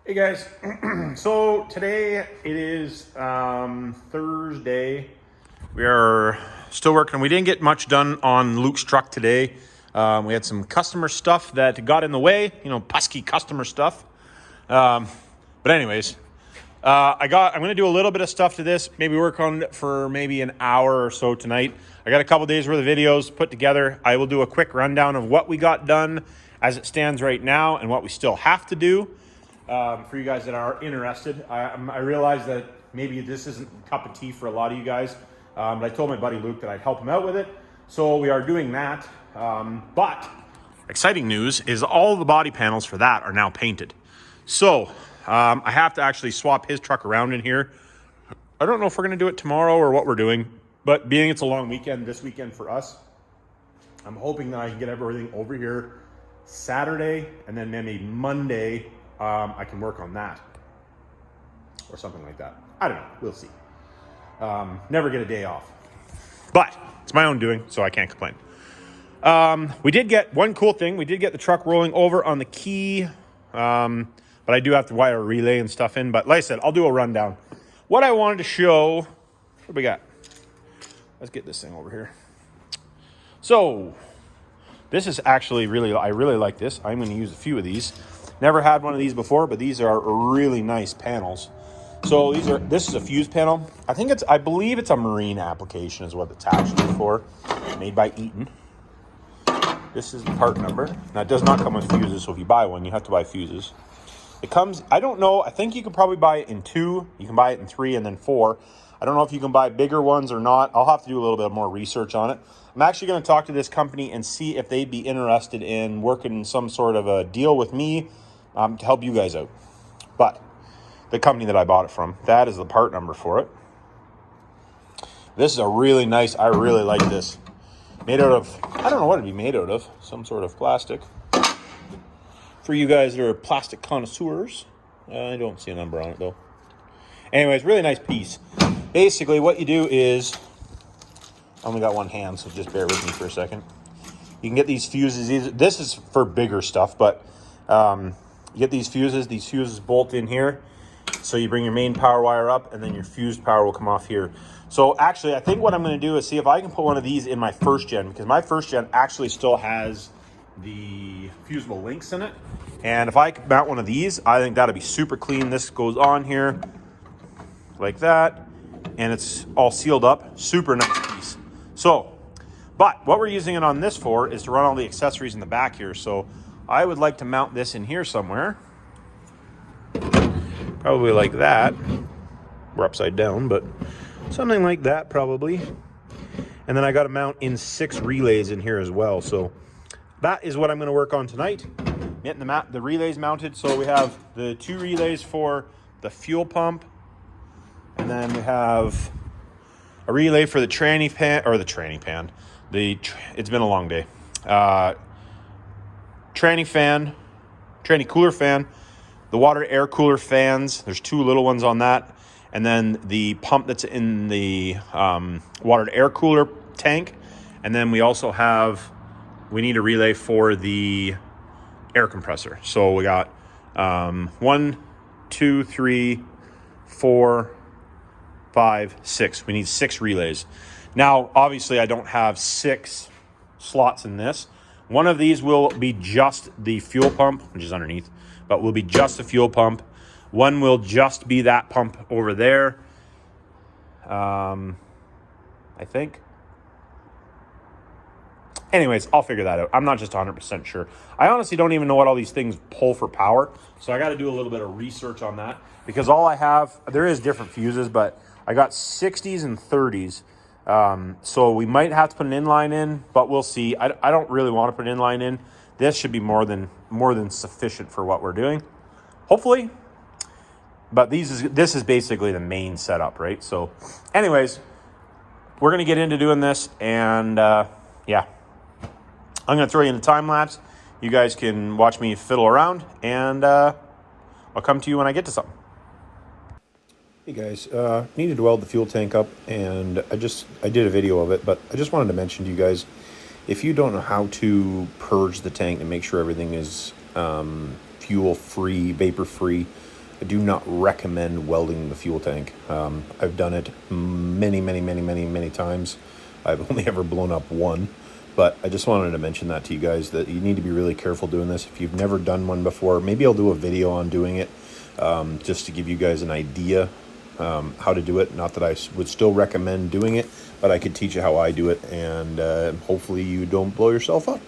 Hey guys, so today it is Thursday. We are still working. We didn't get much done on Luke's truck today. We had some customer stuff that got in the way, pesky customer stuff. But anyways, I'm going to do a little bit of stuff to this, maybe work on it for maybe an hour or so tonight. I got a couple days worth of videos put together. I will do a quick rundown of what we got done as it stands right now and what we still have to do. For you guys that are interested, I realize that maybe this isn't a cup of tea for a lot of you guys, but I told my buddy Luke that I'd help him out with it. So we are doing that. But exciting news is all the body panels for that are now painted. So I have to actually swap his truck around in here. I don't know if we're going to do it tomorrow or what we're doing, but being it's a long weekend this weekend for us, I'm hoping that I can get everything over here Saturday, and then maybe Monday I can work on that or something like that. I don't know. We'll see. Never get a day off, but it's my own doing, so I can't complain. We did get one cool thing. We did get the truck rolling over on the key, but I do have to wire a relay and stuff in. But like I said, I'll do a rundown. What I wanted to show, what do we got? Let's get this thing over here. So this is actually I really like this. I'm going to use a few of these. Never had one of these before, but these are really nice panels. So this is a fuse panel. I believe it's a marine application is what it's actually for. Made by Eaton. This is the part number. Now it does not come with fuses, so if you buy one, you have to buy fuses. It comes, I don't know, I think you could probably buy it in 2. You can buy it in 3 and then 4. I don't know if you can buy bigger ones or not. I'll have to do a little bit more research on it. I'm actually going to talk to this company and see if they'd be interested in working some sort of a deal with me to help you guys out. But the company that I bought it from, that is the part number for it. This is a really nice, I really like this. Made out of, I don't know what it'd be made out of, some sort of plastic. For you guys that are plastic connoisseurs, I don't see a number on it though. Anyways, really nice piece. Basically what you do is, I only got one hand, so just bear with me for a second. You can get these fuses. This is for bigger stuff, but you get these fuses bolt in here. So you bring your main power wire up, and then your fused power will come off here. So actually, I think what I'm going to do is see if I can put one of these in my first gen, because my first gen actually still has the fusible links in it. And if I could mount one of these, I think that'd be super clean. This goes on here like that, and it's all sealed up. Super nice piece. So, but what we're using it on this for is to run all the accessories in the back here. So I would like to mount this in here somewhere. Probably like that. We're upside down, but something like that probably. And then I got to mount in 6 relays in here as well. So that is what I'm going to work on tonight. Getting the relays mounted. So we have the 2 relays for the fuel pump. And then we have a relay for the tranny pan, or the tranny pan. It's been a long day. Tranny cooler fan, the water air cooler fans. There's 2 little ones on that. And then the pump that's in the water to air cooler tank. And then we also we need a relay for the air compressor. So we got 1, 2, 3, 4, 5, 6. We need 6 relays. Now, obviously, I don't have 6 slots in this. One of these will be just the fuel pump, which is underneath, but will be just the fuel pump. One will just be that pump over there. I think. Anyways, I'll figure that out. I'm not just 100% sure. I honestly don't even know what all these things pull for power. So I got to do a little bit of research on that, because all I have, there is different fuses, but I got 60s and 30s. So we might have to put an inline in, but we'll see. I don't really want to put an inline in. This should be more than sufficient for what we're doing, hopefully. But this is basically the main setup, right? So anyways, we're going to get into doing this, and yeah. I'm going to throw you in a time lapse. You guys can watch me fiddle around, and I'll come to you when I get to something. Hey guys, needed to weld the fuel tank up, and I did a video of it, but I just wanted to mention to you guys, if you don't know how to purge the tank and make sure everything is fuel free, vapor free, I do not recommend welding the fuel tank. I've done it many times. I've only ever blown up one, but I just wanted to mention that to you guys, that you need to be really careful doing this. If you've never done one before, maybe I'll do a video on doing it, just to give you guys an idea how to do it. Not that I would still recommend doing it, but I could teach you how I do it, and hopefully you don't blow yourself up.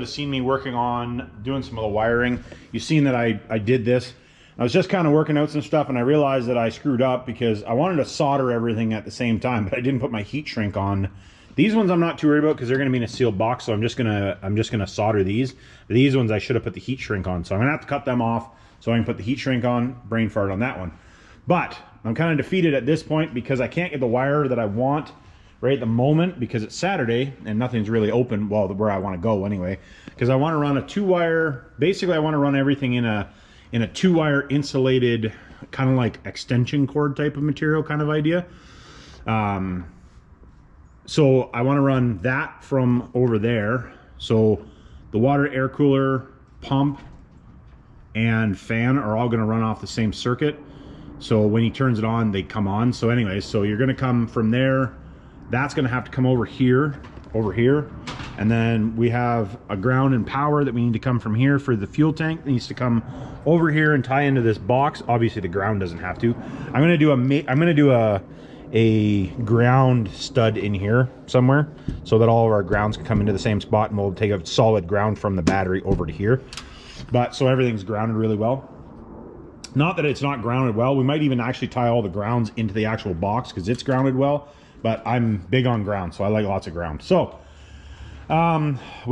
Seen me working on doing some of the wiring. You've seen that I did this. I was just kind of working out some stuff, and I realized that I screwed up because I wanted to solder everything at the same time, but I didn't put my heat shrink on. These ones I'm not too worried about because they're going to be in a sealed box, so I'm just gonna solder these. These ones I should have put the heat shrink on, so I'm gonna have to cut them off so I can put the heat shrink on. Brain fart on that one. But I'm kind of defeated at this point because I can't get the wire that I want right at the moment because it's Saturday and nothing's really open, well, where I want to go anyway, because I want to run a 2-wire. Basically I want to run everything in a 2-wire insulated kind of like extension cord type of material kind of idea. So I want to run that from over there, so the water, air cooler, pump and fan are all going to run off the same circuit, so when he turns it on they come on. So anyways, so you're going to come from there. That's going to have to come over here, and then we have a ground and power that we need to come from here for the fuel tank. It needs to come over here and tie into this box. Obviously the ground doesn't have to. I'm going to do a ground stud in here somewhere so that all of our grounds can come into the same spot, and we'll take a solid ground from the battery over to here. But so everything's grounded really well. Not that it's not grounded well. We might even actually tie all the grounds into the actual box because it's grounded well. But I'm big on ground, so I like lots of ground. So we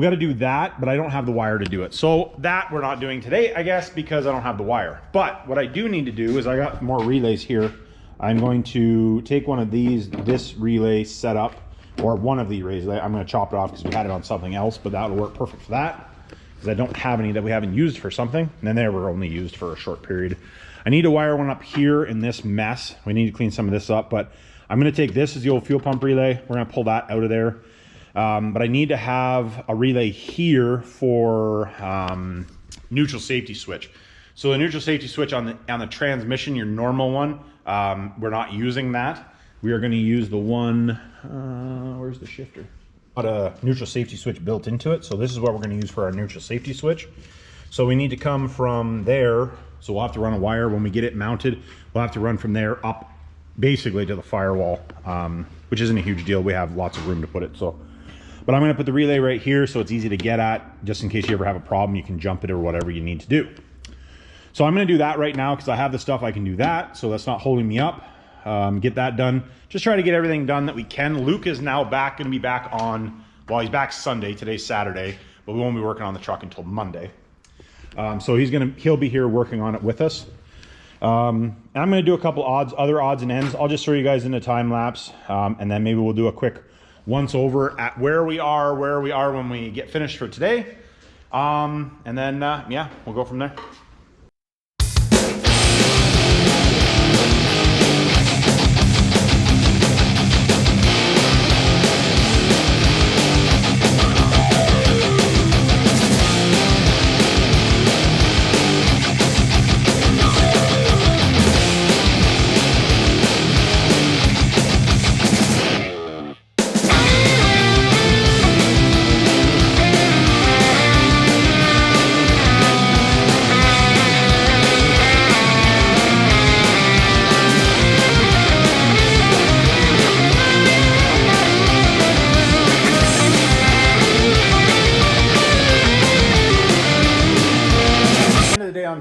got to do that, but I don't have the wire to do it. So that we're not doing today, I guess, because I don't have the wire. But what I do need to do is I got more relays here. I'm going to take one of these, this relay set up, or one of the relays. I'm going to chop it off because we had it on something else, but that'll work perfect for that because I don't have any that we haven't used for something. And then they were only used for a short period. I need to wire one up here in this mess. We need to clean some of this up, but I'm going to take this as the old fuel pump relay. We're going to pull that out of there. But I need to have a relay here for neutral safety switch. So the neutral safety switch on the transmission, your normal one, we're not using that. We are going to use the one, where's the shifter? Got a neutral safety switch built into it. So this is what we're going to use for our neutral safety switch. So we need to come from there. So we'll have to run a wire when we get it mounted. We'll have to run from there up basically to the firewall, which isn't a huge deal. We have lots of room to put it. So, but I'm going to put the relay right here so it's easy to get at, just in case you ever have a problem, you can jump it or whatever you need to do. So I'm going to do that right now because I have the stuff I can do that, so that's not holding me up. get that done. Just try to get everything done that we can. Luke is now going to be back on, well, he's back Sunday. Today's Saturday, but we won't be working on the truck until Monday. So he'll be here working on it with us. And I'm going to do a couple other odds and ends. I'll just throw you guys into time lapse, and then maybe we'll do a quick once over at where we are when we get finished for today. And then, yeah, we'll go from there.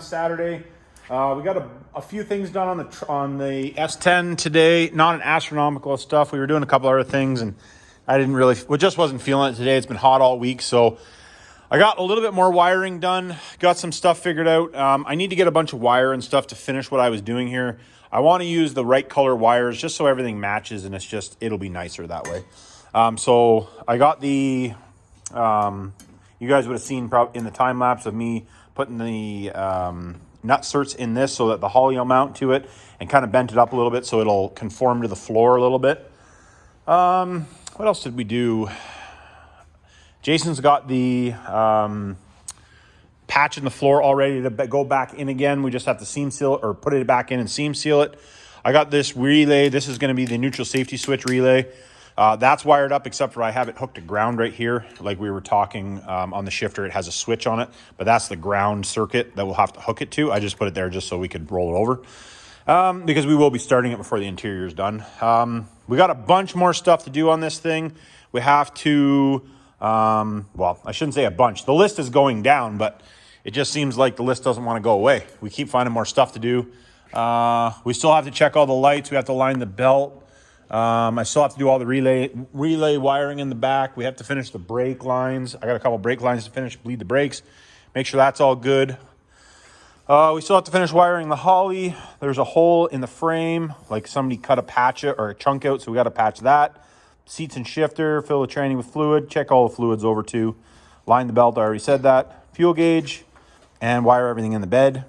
Saturday, we got a few things done on the S10 today. Not an astronomical stuff. We were doing a couple other things, and we just wasn't feeling it today. It's been hot all week, so I got a little bit more wiring done. Got some stuff figured out. I need to get a bunch of wire and stuff to finish what I was doing here. I want to use the right color wires just so everything matches, and it'll be nicer that way. So I got the you guys would have seen probably in the time lapse of me putting the nut certs in this so that the holly will mount to it, and kind of bent it up a little bit so it'll conform to the floor a little bit. What else did we do? Jason's got the patch in the floor all ready to go back in again. We just have to seam seal it, or put it back in and seam seal it. I got this relay. This is going to be the neutral safety switch relay. That's wired up, except for I have it hooked to ground right here. Like we were talking on the shifter, it has a switch on it, but that's the ground circuit that we'll have to hook it to. I just put it there just so we could roll it over because we will be starting it before the interior is done. We got a bunch more stuff to do on this thing. We have to, well, I shouldn't say a bunch. The list is going down, but it just seems like the list doesn't want to go away. We keep finding more stuff to do. We still have to check all the lights. We have to line the belt. I still have to do all the relay wiring in the back. We have to finish the brake lines. I got a couple brake lines to finish, bleed the brakes, make sure that's all good. We still have to finish wiring the holly. There's a hole in the frame, like somebody cut a patch or a chunk out, so we got to patch that. Seats and shifter, fill the tranny with fluid, check all the fluids over too. Line the belt, I already said that. Fuel gauge, and wire everything in the bed.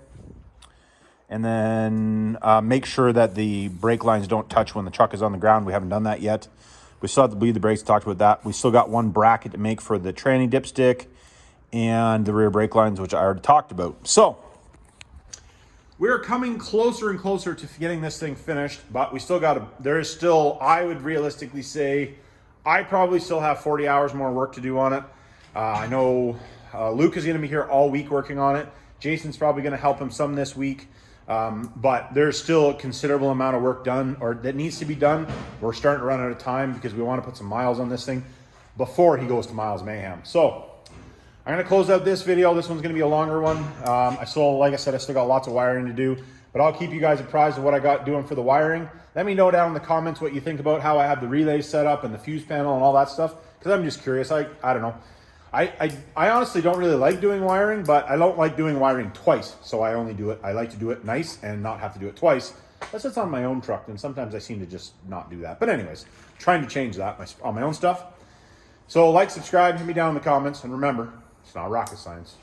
And then make sure that the brake lines don't touch when the truck is on the ground. We haven't done that yet. We still have to bleed the brakes, talked about that. We still got one bracket to make for the tranny dipstick and the rear brake lines, which I already talked about. So we're coming closer and closer to getting this thing finished, but we still got there is still, I would realistically say, I probably still have 40 hours more work to do on it. I know Luke is going to be here all week working on it. Jason's probably going to help him some this week. But there's still a considerable amount of work done, or that needs to be done. We're starting to run out of time because we want to put some miles on this thing before he goes to Miles Mayhem. So I'm going to close out this video. This one's going to be a longer one. Like I said, I still got lots of wiring to do, but I'll keep you guys apprised of what I got doing for the wiring. Let me know down in the comments what you think about how I have the relays set up and the fuse panel and all that stuff, because I'm just curious. I don't know. I honestly don't really like doing wiring, but I don't like doing wiring twice. So I only do it. I like to do it nice and not have to do it twice. Unless it's on my own truck, and sometimes I seem to just not do that. But anyways, trying to change that on my own stuff. So like, subscribe, hit me down in the comments, and remember, it's not rocket science.